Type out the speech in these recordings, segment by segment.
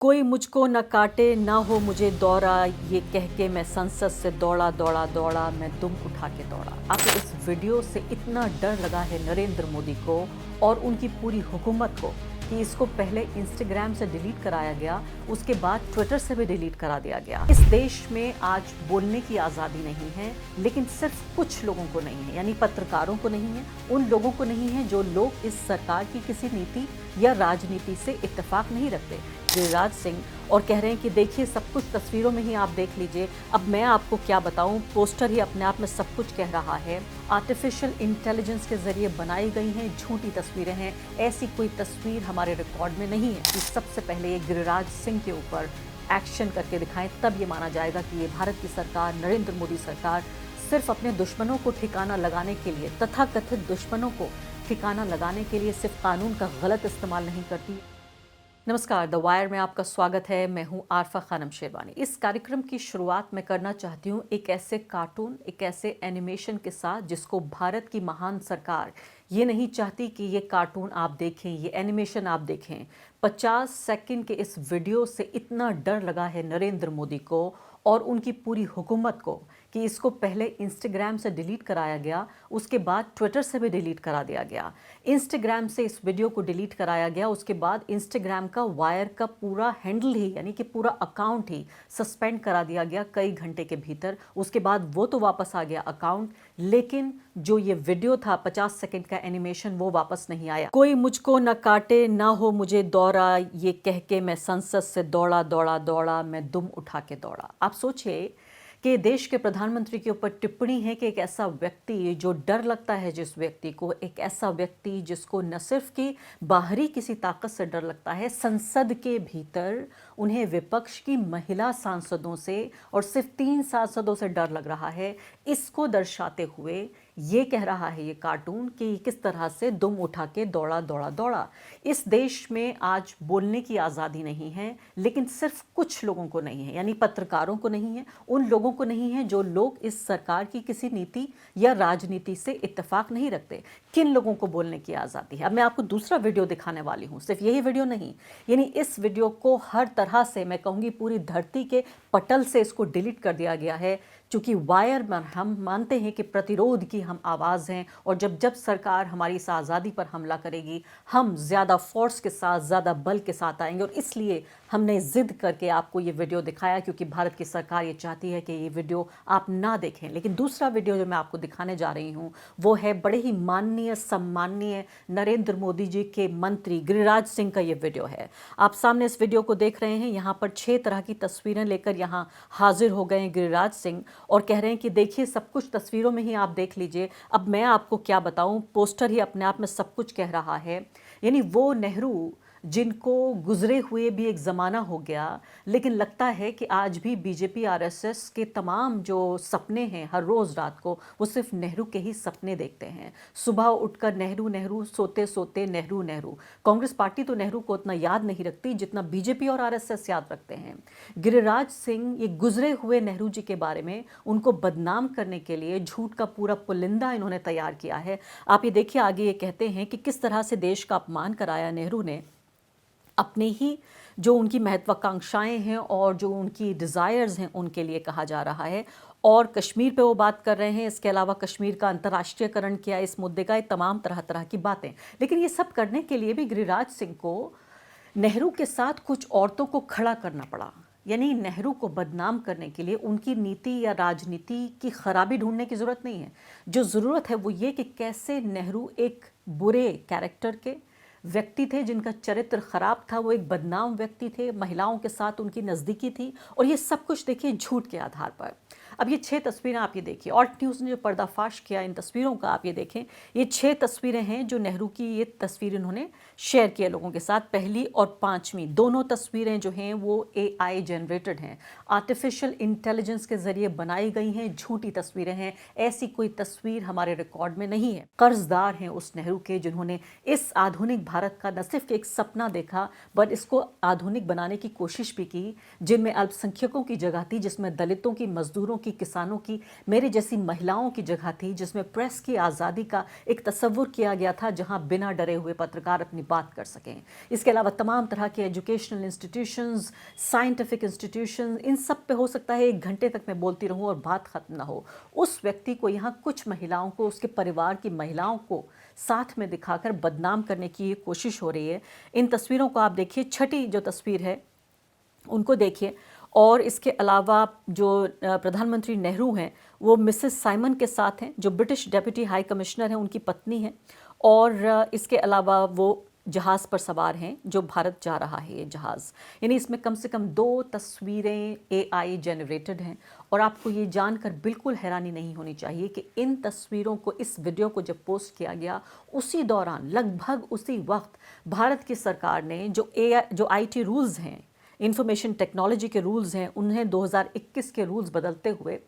कोई मुझको न काटे न हो मुझे दौरा, ये कह के मैं संसद से दौड़ा दौड़ा दौड़ा, मैं दुम उठा के दौड़ा। अब इस वीडियो से इतना डर लगा है नरेंद्र मोदी को और उनकी पूरी हुकूमत को कि इसको पहले इंस्टाग्राम से डिलीट कराया गया, उसके बाद ट्विटर से भी डिलीट करा दिया गया। इस देश में आज बोलने की आज़ादी नहीं है, लेकिन सिर्फ कुछ लोगों को नहीं है, यानी पत्रकारों को नहीं है, उन लोगों को नहीं है जो लोग इस सरकार की किसी नीति या राजनीति से इत्तेफाक नहीं रखते। गिरिराज सिंह और कह रहे हैं कि देखिए सब कुछ तस्वीरों में ही आप देख लीजिए। अब मैं आपको क्या बताऊं, पोस्टर ही अपने आप में सब कुछ कह रहा है। आर्टिफिशियल इंटेलिजेंस के जरिए बनाई गई हैं झूठी तस्वीरें हैं, ऐसी कोई तस्वीर हमारे रिकॉर्ड में नहीं है कि सबसे पहले ये गिरिराज सिंह के ऊपर एक्शन करके दिखाएं, तब ये माना जाएगा कि ये भारत की सरकार, नरेंद्र मोदी सरकार सिर्फ अपने दुश्मनों को ठिकाना लगाने के लिए, तथाकथित दुश्मनों को ठिकाना लगाने के लिए सिर्फ कानून का गलत इस्तेमाल नहीं करती। नमस्कार, द वायर में आपका स्वागत है। मैं हूं आरफा खानम शेरवानी। इस कार्यक्रम की शुरुआत मैं करना चाहती हूं एक ऐसे कार्टून, एक ऐसे एनिमेशन के साथ जिसको भारत की महान सरकार ये नहीं चाहती कि ये कार्टून आप देखें, ये एनिमेशन आप देखें। 50 सेकंड के इस वीडियो से इतना डर लगा है नरेंद्र मोदी को और उनकी पूरी हुकूमत को कि इसको पहले इंस्टाग्राम से डिलीट कराया गया, उसके बाद ट्विटर से भी डिलीट करा दिया गया। इंस्टाग्राम से इस वीडियो को डिलीट कराया गया, उसके बाद इंस्टाग्राम का वायर का पूरा हैंडल ही, यानी कि पूरा अकाउंट ही सस्पेंड करा दिया गया कई घंटे के भीतर। उसके बाद वो तो वापस आ गया अकाउंट, लेकिन जो ये वीडियो था 50 सेकंड का एनिमेशन, वो वापस नहीं आया। कोई मुझको न काटे न हो मुझे दौरा, ये कह के मैं संसद से दौड़ा दौड़ा दौड़ा, मैं दुम उठा के दौड़ा। आप सोचिए कि देश के प्रधानमंत्री के ऊपर टिप्पणी है कि एक ऐसा व्यक्ति जो डर लगता है, जिस व्यक्ति को, एक ऐसा व्यक्ति जिसको न सिर्फ कि बाहरी किसी ताकत से डर लगता है, संसद के भीतर उन्हें विपक्ष की महिला सांसदों से और सिर्फ 3 सांसदों से डर लग रहा है। इसको दर्शाते हुए ये कह रहा है ये कार्टून कि किस तरह से दुम उठा के दौड़ा दौड़ा दौड़ा। इस देश में आज बोलने की आज़ादी नहीं है, लेकिन सिर्फ कुछ लोगों को नहीं है, यानी पत्रकारों को नहीं है, उन लोगों को नहीं है जो लोग इस सरकार की किसी नीति या राजनीति से इत्तेफाक नहीं रखते। किन लोगों को बोलने की आज़ादी है? अब मैं आपको दूसरा वीडियो दिखाने वाली हूँ, सिर्फ यही वीडियो नहीं, यानी इस वीडियो को हर तरह से, मैं कहूँगी पूरी धरती के पटल से इसको डिलीट कर दिया गया है। चूँकि वायर में हम मानते हैं कि प्रतिरोध की हम आवाज़ हैं, और जब जब सरकार हमारी इस आज़ादी पर हमला करेगी, हम ज़्यादा फोर्स के साथ, ज़्यादा बल के साथ आएंगे। और इसलिए हमने ज़िद करके आपको ये वीडियो दिखाया, क्योंकि भारत की सरकार ये चाहती है कि ये वीडियो आप ना देखें। लेकिन दूसरा वीडियो जो मैं आपको दिखाने जा रही हूँ वो है बड़े ही माननीय, सम्माननीय नरेंद्र मोदी जी के मंत्री गिरिराज सिंह का ये वीडियो है। आप सामने इस वीडियो को देख रहे हैं। यहाँ पर 6 तरह की तस्वीरें लेकर यहाँ हाजिर हो गए हैं गिरिराज सिंह और कह रहे हैं कि देखिए सब कुछ तस्वीरों में ही आप देख लीजिए। अब मैं आपको क्या बताऊं, पोस्टर ही अपने आप में सब कुछ कह रहा है। यानी वो नेहरू जिनको गुजरे हुए भी एक ज़माना हो गया, लेकिन लगता है कि आज भी बीजेपी आरएसएस के तमाम जो सपने हैं हर रोज़ रात को, वो सिर्फ नेहरू के ही सपने देखते हैं। सुबह उठकर नेहरू नेहरू, सोते सोते नेहरू नेहरू। कांग्रेस पार्टी तो नेहरू को उतना याद नहीं रखती जितना बीजेपी और आरएसएस याद रखते हैं। गिरिराज सिंह ये गुजरे हुए नेहरू जी के बारे में, उनको बदनाम करने के लिए झूठ का पूरा पुलिंदा इन्होंने तैयार किया है। आप ये देखिए, आगे ये कहते हैं कि किस तरह से देश का अपमान कराया नेहरू ने, अपने ही जो उनकी महत्वाकांक्षाएं हैं और जो उनकी डिज़ायर्स हैं उनके लिए कहा जा रहा है। और कश्मीर पे वो बात कर रहे हैं, इसके अलावा कश्मीर का अंतर्राष्ट्रीयकरण किया, इस मुद्दे का, तमाम तरह तरह की बातें। लेकिन ये सब करने के लिए भी गिरिराज सिंह को नेहरू के साथ कुछ औरतों को खड़ा करना पड़ा। यानी नेहरू को बदनाम करने के लिए उनकी नीति या राजनीति की खराबी ढूंढने की ज़रूरत नहीं है। जो ज़रूरत है वो ये कि कैसे नेहरू एक बुरे कैरेक्टर के व्यक्ति थे, जिनका चरित्र खराब था, वो एक बदनाम व्यक्ति थे, महिलाओं के साथ उनकी नज़दीकी थी, और ये सब कुछ देखिए झूठ के आधार पर। अब ये 6 तस्वीरें आप ये देखिए, ऑल्ट न्यूज़ ने जो पर्दाफाश किया इन तस्वीरों का, आप ये देखें। ये 6 तस्वीरें हैं जो नेहरू की, ये तस्वीर इन्होंने शेयर किया लोगों के साथ। पहली और 5वीं दोनों तस्वीरें जो हैं वो AI जनरेटेड हैं, आर्टिफिशियल इंटेलिजेंस के ज़रिए बनाई गई हैं, झूठी तस्वीरें हैं। ऐसी कोई तस्वीर हमारे रिकॉर्ड में नहीं है। कर्जदार हैं उस नेहरू के जिन्होंने इस आधुनिक भारत का न सिर्फ एक सपना देखा, बट इसको आधुनिक बनाने की कोशिश भी की, जिनमें अल्पसंख्यकों की जगह थी, जिसमें दलितों की, मजदूरों की, किसानों की, मेरे जैसी महिलाओं की जगह थी, जिसमें प्रेस की आज़ादी का एक तस्वुर किया गया था, जहां बिना डरे हुए पत्रकार अपनी बात कर सकें। इसके अलावा तमाम तरह के एजुकेशनल इंस्टीट्यूशंस, साइंटिफिक इंस्टीट्यूशन, इन सब पे हो सकता है 1 घंटे तक मैं बोलती रहूं और बात खत्म ना हो। उस व्यक्ति को यहाँ कुछ महिलाओं को, उसके परिवार की महिलाओं को साथ में दिखाकर बदनाम करने की ये कोशिश हो रही है। इन तस्वीरों को आप देखिए, छठी जो तस्वीर है उनको देखिए, और इसके अलावा जो प्रधानमंत्री नेहरू हैं वो मिसेस साइमन के साथ हैं, जो ब्रिटिश डेप्यूटी हाई कमिश्नर हैं, उनकी पत्नी हैं, और इसके अलावा वो जहाज़ पर सवार हैं जो भारत जा रहा है ये जहाज़। यानी इसमें कम से कम 2 तस्वीरें एआई जनरेटेड हैं, और आपको ये जानकर बिल्कुल हैरानी नहीं होनी चाहिए कि इन तस्वीरों को, इस वीडियो को जब पोस्ट किया गया उसी दौरान, लगभग उसी वक्त भारत की सरकार ने जो आईटी रूल्स हैं, इंफॉर्मेशन टेक्नोलॉजी के रूल्स हैं, उन्हें 2021 के रूल्स बदलते हुए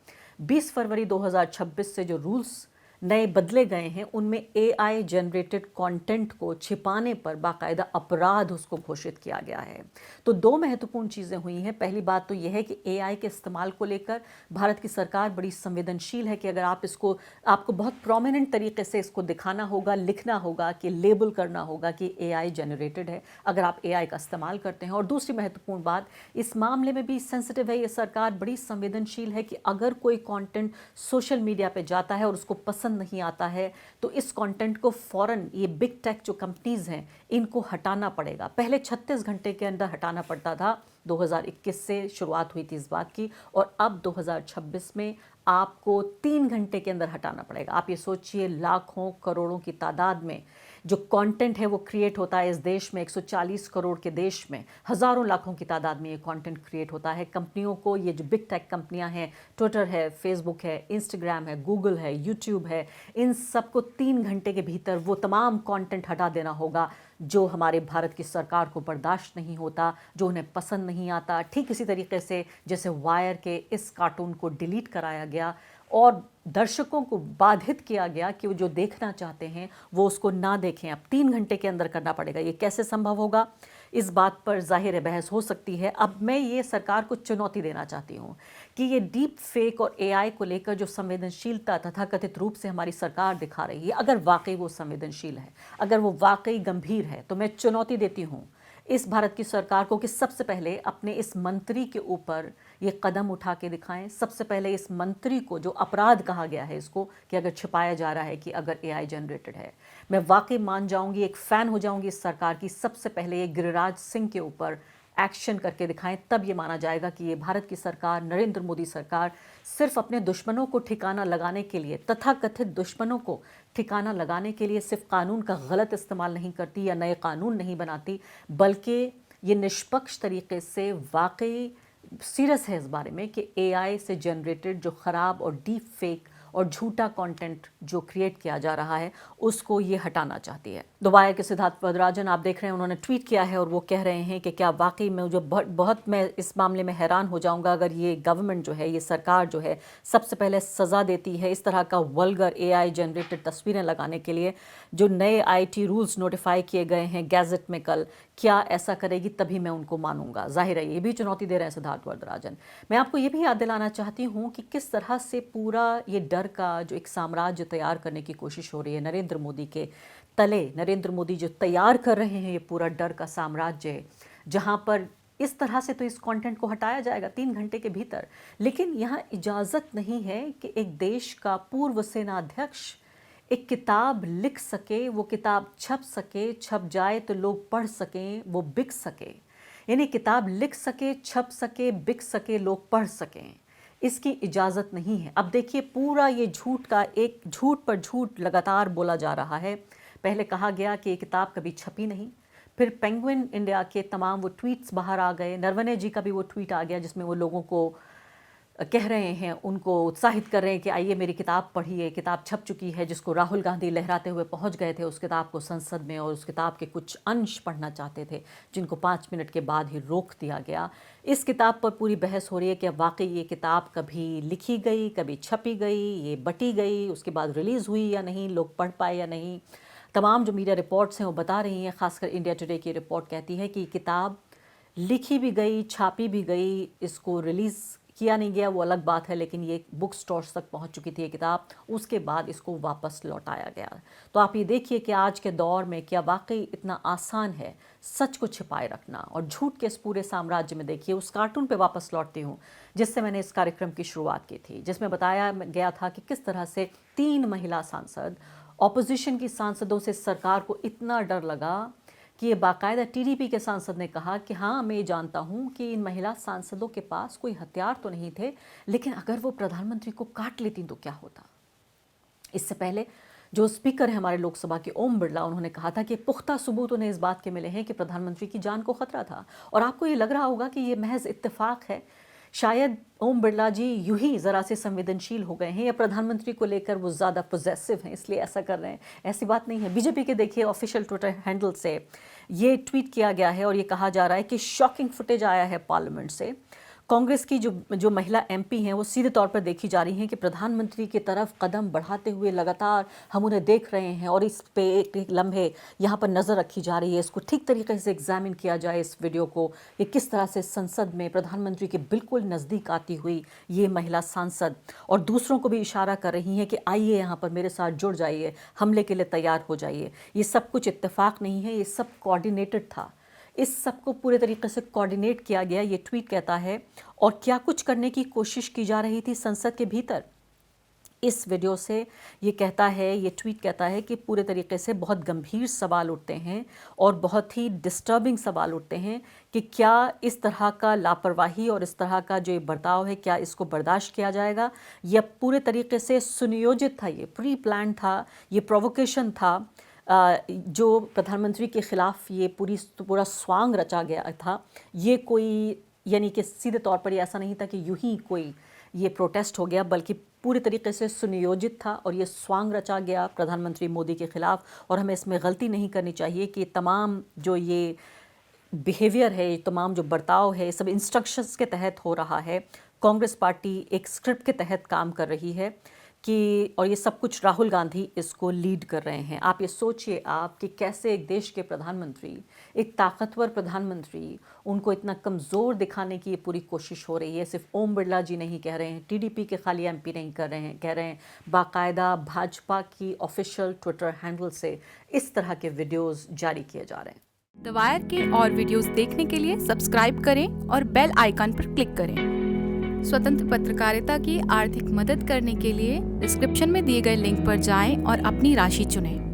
20 फरवरी 2026 से जो रूल्स नए बदले गए हैं, उनमें एआई जनरेटेड कंटेंट को छिपाने पर बाकायदा अपराध उसको घोषित किया गया है। तो 2 महत्वपूर्ण चीज़ें हुई हैं। पहली बात तो यह है कि एआई के इस्तेमाल को लेकर भारत की सरकार बड़ी संवेदनशील है कि अगर आपको बहुत प्रोमिनेंट तरीके से इसको दिखाना होगा, लिखना होगा, कि लेबल करना होगा कि एआई जनरेटेड है, अगर आप एआई का इस्तेमाल करते हैं। और दूसरी महत्वपूर्ण बात, इस मामले में भी सेंसिटिव है ये सरकार, बड़ी संवेदनशील है कि अगर कोई कंटेंट सोशल मीडिया पे जाता है और उसको पसंद नहीं आता है, तो इस कंटेंट को फौरन, ये बिग टेक जो कंपनीज हैं, इनको हटाना पड़ेगा। पहले 36 घंटे के अंदर हटाना पड़ता था, 2021 से शुरुआत हुई थी इस बात की, और अब 2026 में आपको 3 घंटे के अंदर हटाना पड़ेगा। आप ये सोचिए, लाखों करोड़ों की तादाद में जो कंटेंट है वो क्रिएट होता है इस देश में, 140 करोड़ के देश में हज़ारों लाखों की तादाद में ये कंटेंट क्रिएट होता है। कंपनियों को, ये जो बिग टेक कंपनियां हैं, ट्विटर है, फेसबुक है, इंस्टाग्राम है, गूगल है, यूट्यूब है, इन सबको 3 घंटे के भीतर वो तमाम कंटेंट हटा देना होगा जो हमारे भारत की सरकार को बर्दाश्त नहीं होता, जो उन्हें पसंद नहीं आता। ठीक इसी तरीके से जैसे वायर के इस कार्टून को डिलीट कराया गया और दर्शकों को बाधित किया गया कि वो जो देखना चाहते हैं वो उसको ना देखें। अब 3 घंटे के अंदर करना पड़ेगा। ये कैसे संभव होगा, इस बात पर जाहिर है बहस हो सकती है। अब मैं ये सरकार को चुनौती देना चाहती हूँ कि ये डीप फेक और एआई को लेकर जो संवेदनशीलता तथाकथित रूप से हमारी सरकार दिखा रही है, अगर वाकई वो संवेदनशील है, अगर वो वाकई गंभीर है, तो मैं चुनौती देती हूँ इस भारत की सरकार को कि सबसे पहले अपने इस मंत्री के ऊपर ये कदम उठा के दिखाएं। सबसे पहले इस मंत्री को, जो अपराध कहा गया है इसको, कि अगर छिपाया जा रहा है कि अगर एआई जनरेटेड है, मैं वाकई मान जाऊंगी, एक फ़ैन हो जाऊंगी इस सरकार की। सबसे पहले ये गिरिराज सिंह के ऊपर एक्शन करके दिखाएं, तब ये माना जाएगा कि ये भारत की सरकार, नरेंद्र मोदी सरकार, सिर्फ अपने दुश्मनों को ठिकाना लगाने के लिए, तथाकथित दुश्मनों को ठिकाना लगाने के लिए सिर्फ कानून का गलत इस्तेमाल नहीं करती या नए कानून नहीं बनाती, बल्कि ये निष्पक्ष तरीके से वाकई सीरियस है इस बारे में कि एआई से जनरेटेड जो ख़राब और डीप फेक और झूठा कंटेंट जो क्रिएट किया जा रहा है उसको ये हटाना चाहती है। दुबई के सिद्धार्थ वरदराजन आप देख रहे हैं, उन्होंने ट्वीट किया है और वो कह रहे हैं कि क्या वाकई में जो बहुत मैं इस मामले में हैरान हो जाऊंगा अगर ये गवर्नमेंट जो है, ये सरकार जो है, सबसे पहले सज़ा देती है इस तरह का वल्गर एआई जनरेटेड तस्वीरें लगाने के लिए। जो नए आईटी रूल्स नोटिफाई किए गए हैं गैजेट में कल, क्या ऐसा करेगी, तभी मैं उनको मानूंगा। जाहिर है ये भी चुनौती दे रहे हैं सिद्धार्थ वरदराजन। मैं आपको ये भी याद दिलाना चाहती हूँ कि किस तरह से पूरा ये डर का जो एक साम्राज्य तैयार करने की कोशिश हो रही है नरेंद्र मोदी के तले, नरेंद्र मोदी जो तैयार कर रहे हैं ये पूरा डर का साम्राज्य, जहाँ पर इस तरह से तो इस कंटेंट को हटाया जाएगा 3 घंटे के भीतर। लेकिन यहाँ इजाज़त नहीं है कि एक देश का पूर्व सेनाध्यक्ष एक किताब लिख सके, वो किताब छप सके, छप जाए तो लोग पढ़ सकें, वो बिक सके। यानी किताब लिख सके, छप सके, बिक सके, लोग पढ़ सकें, इसकी इजाज़त नहीं है। अब देखिए पूरा ये झूठ का एक झूठ पर झूठ लगातार बोला जा रहा है। पहले कहा गया कि ये किताब कभी छपी नहीं, फिर पेंगुइन इंडिया के तमाम वो ट्वीट्स बाहर आ गए, नरवणे जी का भी वो ट्वीट आ गया जिसमें वो लोगों को कह रहे हैं, उनको उत्साहित कर रहे हैं कि आइए मेरी किताब पढ़िए, किताब छप चुकी है, जिसको राहुल गांधी लहराते हुए पहुंच गए थे उस किताब को संसद में और उस किताब के कुछ अंश पढ़ना चाहते थे जिनको 5 मिनट के बाद ही रोक दिया गया। इस किताब पर पूरी बहस हो रही है कि वाकई ये किताब कभी लिखी गई, कभी छपी गई, ये बटी गई, उसके बाद रिलीज़ हुई या नहीं, लोग पढ़ पाए या नहीं। तमाम जो मीडिया रिपोर्ट्स हैं वो बता रही हैं, खासकर इंडिया टुडे की रिपोर्ट कहती है कि किताब लिखी भी गई, छापी भी गई, इसको रिलीज़ किया नहीं गया वो अलग बात है, लेकिन ये बुक स्टोर्स तक पहुंच चुकी थी ये किताब, उसके बाद इसको वापस लौटाया गया। तो आप ये देखिए कि आज के दौर में क्या वाकई इतना आसान है सच को छिपाए रखना और झूठ के इस पूरे साम्राज्य में। देखिए उस कार्टून पे वापस लौटती हूँ जिससे मैंने इस कार्यक्रम की शुरुआत की थी, जिसमें बताया गया था कि किस तरह से 3 महिला सांसद, ऑपोजिशन की सांसदों से सरकार को इतना डर लगा कि ये बाकायदा टीडीपी के सांसद ने कहा कि हाँ, मैं जानता हूँ कि इन महिला सांसदों के पास कोई हथियार तो नहीं थे, लेकिन अगर वो प्रधानमंत्री को काट लेती तो क्या होता। इससे पहले जो स्पीकर है हमारे लोकसभा के ओम बिरला, उन्होंने कहा था कि पुख्ता सबूत उन्हें इस बात के मिले हैं कि प्रधानमंत्री की जान को खतरा था। और आपको ये लग रहा होगा कि ये महज इत्तेफाक है, शायद ओम बिरला जी यूं ही ज़रा से संवेदनशील हो गए हैं या प्रधानमंत्री को लेकर वो ज़्यादा पॉजिटिव हैं इसलिए ऐसा कर रहे हैं। ऐसी बात नहीं है। बीजेपी के देखिए ऑफिशियल ट्विटर हैंडल से ये ट्वीट किया गया है और ये कहा जा रहा है कि शॉकिंग फुटेज आया है पार्लियामेंट से। कांग्रेस की जो महिला एमपी हैं वो सीधे तौर पर देखी जा रही हैं कि प्रधानमंत्री की तरफ कदम बढ़ाते हुए लगातार हम उन्हें देख रहे हैं और इस पे एक लम्हे यहाँ पर नज़र रखी जा रही है। इसको ठीक तरीके से एग्जामिन किया जाए इस वीडियो को, ये किस तरह से संसद में प्रधानमंत्री के बिल्कुल नज़दीक आती हुई ये महिला सांसद और दूसरों को भी इशारा कर रही हैं कि आइए यहाँ पर मेरे साथ जुड़ जाइए, हमले के लिए तैयार हो जाइए। ये सब कुछ इत्तेफाक नहीं है, ये सब कोऑर्डिनेटेड था। इस सब को पूरे तरीके से कोऑर्डिनेट किया गया, ये ट्वीट कहता है। और क्या कुछ करने की कोशिश की जा रही थी संसद के भीतर। इस वीडियो से ये कहता है, ये ट्वीट कहता है कि पूरे तरीके से बहुत गंभीर सवाल उठते हैं और बहुत ही डिस्टर्बिंग सवाल उठते हैं कि क्या इस तरह का लापरवाही और इस तरह का जो ये बर्ताव है, क्या इसको बर्दाश्त किया जाएगा या पूरे तरीके से सुनियोजित था, ये प्री प्लान था, ये प्रोवोकेशन था, जो प्रधानमंत्री के ख़िलाफ़ ये पूरा स्वांग रचा गया था। ये कोई यानी कि सीधे तौर पर ये ऐसा नहीं था कि यूं ही कोई ये प्रोटेस्ट हो गया, बल्कि पूरी तरीके से सुनियोजित था और ये स्वांग रचा गया प्रधानमंत्री मोदी के ख़िलाफ़। और हमें इसमें गलती नहीं करनी चाहिए कि तमाम जो ये बिहेवियर है, ये तमाम जो बर्ताव है, सब इंस्ट्रक्शंस के तहत हो रहा है। कांग्रेस पार्टी एक स्क्रिप्ट के तहत काम कर रही है कि और ये सब कुछ राहुल गांधी इसको लीड कर रहे हैं। आप ये सोचिए आप कि कैसे एक देश के प्रधानमंत्री, एक ताकतवर प्रधानमंत्री, उनको इतना कमज़ोर दिखाने की ये पूरी कोशिश हो रही है। सिर्फ ओम बिरला जी नहीं कह रहे हैं, टीडीपी के खाली एमपी नहीं कर रहे हैं, कह रहे हैं बाकायदा भाजपा की ऑफिशियल ट्विटर हैंडल से इस तरह के वीडियोज़ जारी किए जा रहे हैं। द वायर के और वीडियोस देखने के लिए सब्सक्राइब करें और बेल आइकन पर क्लिक करें। स्वतंत्र पत्रकारिता की आर्थिक मदद करने के लिए डिस्क्रिप्शन में दिए गए लिंक पर जाएं और अपनी राशि चुनें।